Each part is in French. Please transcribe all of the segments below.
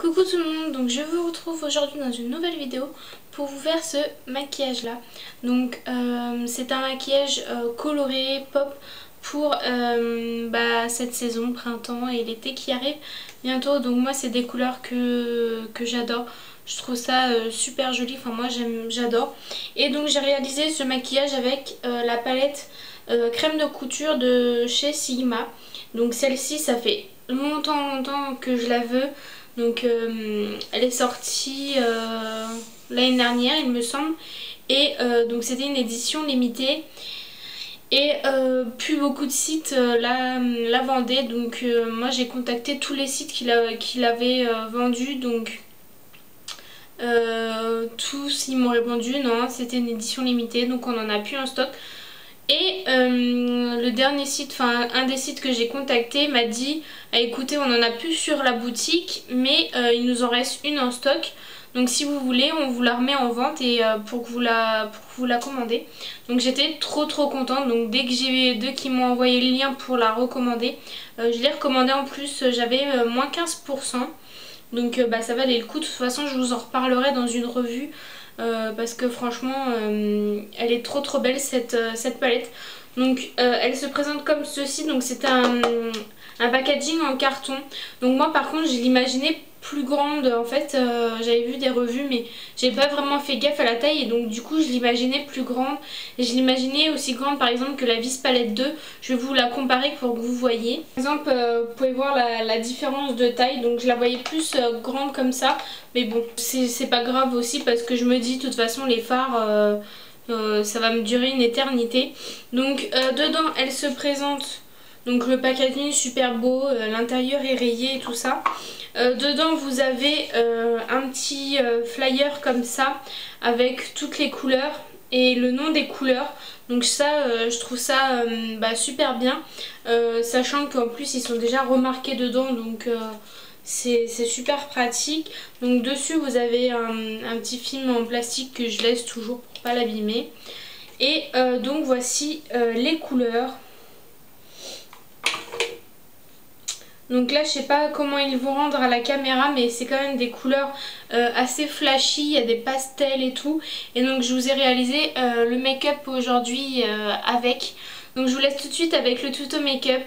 Coucou tout le monde, donc je vous retrouve aujourd'hui dans une nouvelle vidéo pour vous faire ce maquillage là. Donc c'est un maquillage coloré pop pour cette saison, printemps et l'été qui arrive bientôt. Donc moi c'est des couleurs que j'adore. Je trouve ça super joli, enfin moi j'adore. Et donc j'ai réalisé ce maquillage avec la palette crème de couture de chez Sigma. Donc celle-ci ça fait longtemps que je la veux. Donc elle est sortie l'année dernière il me semble. Et donc c'était une édition limitée. Et plus beaucoup de sites la vendaient. Donc moi j'ai contacté tous les sites qui l'avaient vendu. Donc tous ils m'ont répondu non, c'était une édition limitée, donc on en a plus en stock. Et le dernier site, enfin un des sites que j'ai contacté m'a dit écoutez, on en a plus sur la boutique, mais il nous en reste une en stock. Donc si vous voulez, on vous la remet en vente et pour que vous la commandez. Donc j'étais trop contente. Donc dès que j'ai deux qui m'ont envoyé le lien pour la recommander, je l'ai recommandée en plus. J'avais moins 15%. Donc ça valait le coup. De toute façon je vous en reparlerai dans une revue. Parce que franchement elle est trop belle cette palette. Donc elle se présente comme ceci. Donc c'est un packaging en carton. Donc moi par contre je l'imaginais plus grande en fait. J'avais vu des revues mais j'ai pas vraiment fait gaffe à la taille. Et donc du coup je l'imaginais plus grande. Et je l'imaginais aussi grande par exemple que la Vis Palette 2. Je vais vous la comparer pour que vous voyez. Par exemple vous pouvez voir la différence de taille. Donc je la voyais plus grande comme ça. Mais bon c'est pas grave aussi parce que je me dis de toute façon les fards ça va me durer une éternité. Donc dedans elle se présente. Donc le packaging super beau, l'intérieur est rayé et tout ça. Dedans vous avez un petit flyer comme ça avec toutes les couleurs et le nom des couleurs. Donc ça je trouve ça super bien, sachant qu'en plus ils sont déjà remarqués dedans. Donc c'est super pratique. Donc dessus vous avez un petit film en plastique que je laisse toujours pour pas l'abîmer. Et donc voici les couleurs. Donc là je sais pas comment ils vont rendre à la caméra, mais c'est quand même des couleurs assez flashy, il y a des pastels et tout. Et donc je vous ai réalisé le make-up aujourd'hui avec. Donc je vous laisse tout de suite avec le tuto make-up.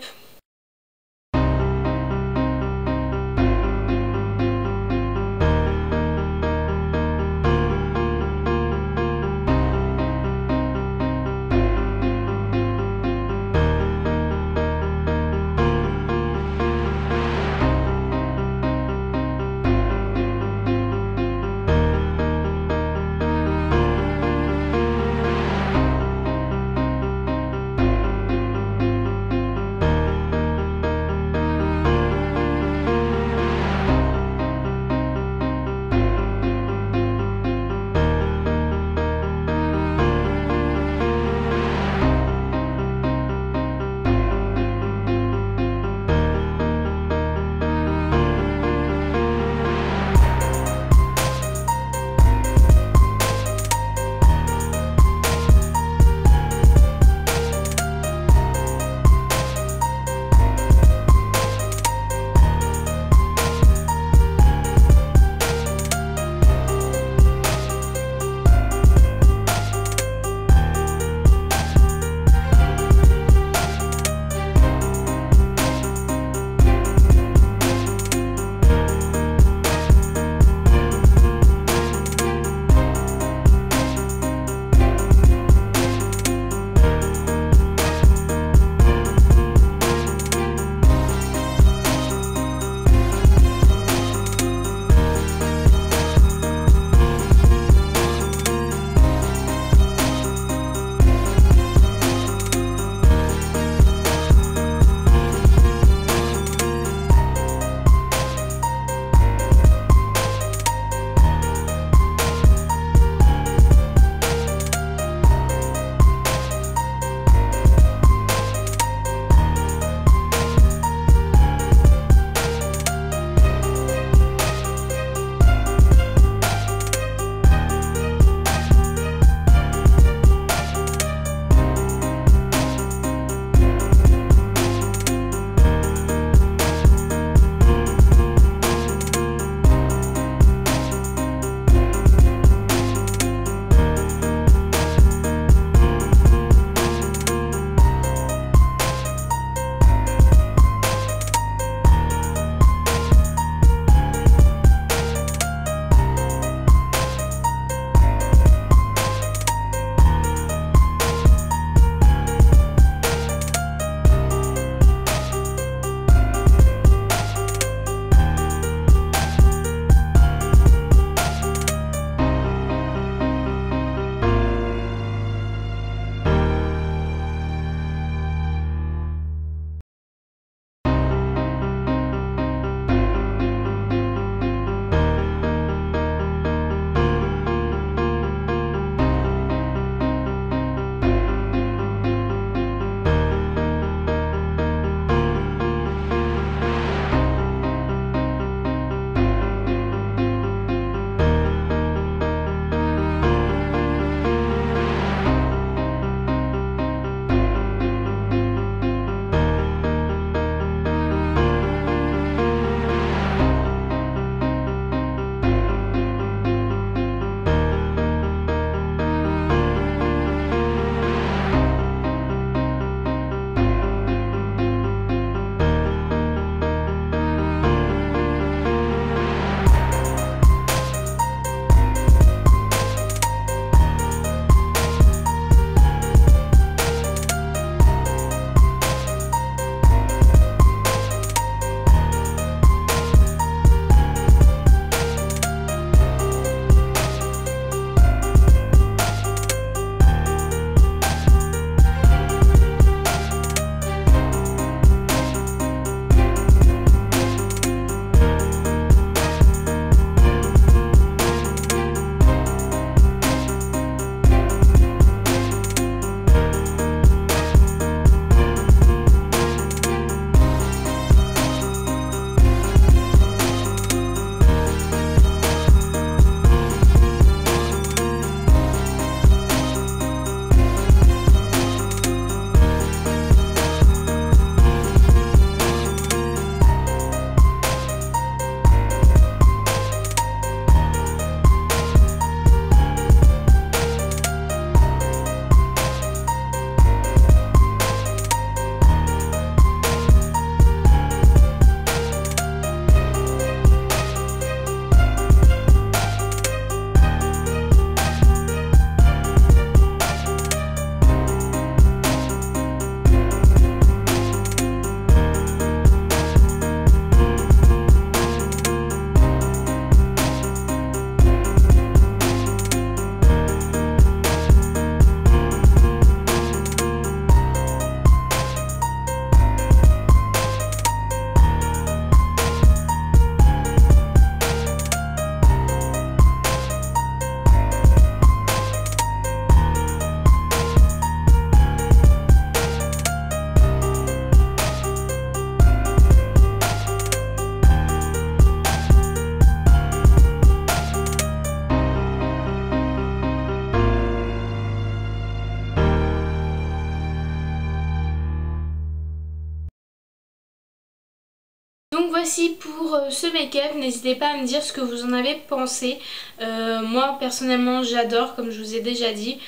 voici pour ce make-up. N'hésitez pas à me dire ce que vous en avez pensé. Moi personnellement j'adore, comme je vous ai déjà dit.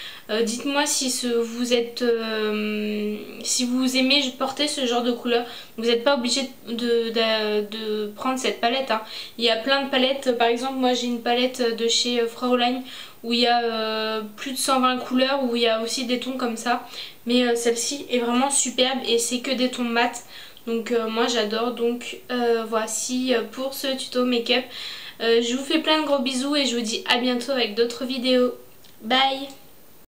Dites-moi si si vous aimez porter ce genre de couleur. Vous n'êtes pas obligé de prendre cette palette, hein. Il y a plein de palettes. Par exemple moi j'ai une palette de chez Fraulein où il y a plus de 120 couleurs, où il y a aussi des tons comme ça. Mais celle-ci est vraiment superbe et c'est que des tons mat. Donc moi j'adore. Donc voici pour ce tuto make-up. Je vous fais plein de gros bisous et je vous dis à bientôt avec d'autres vidéos. Bye!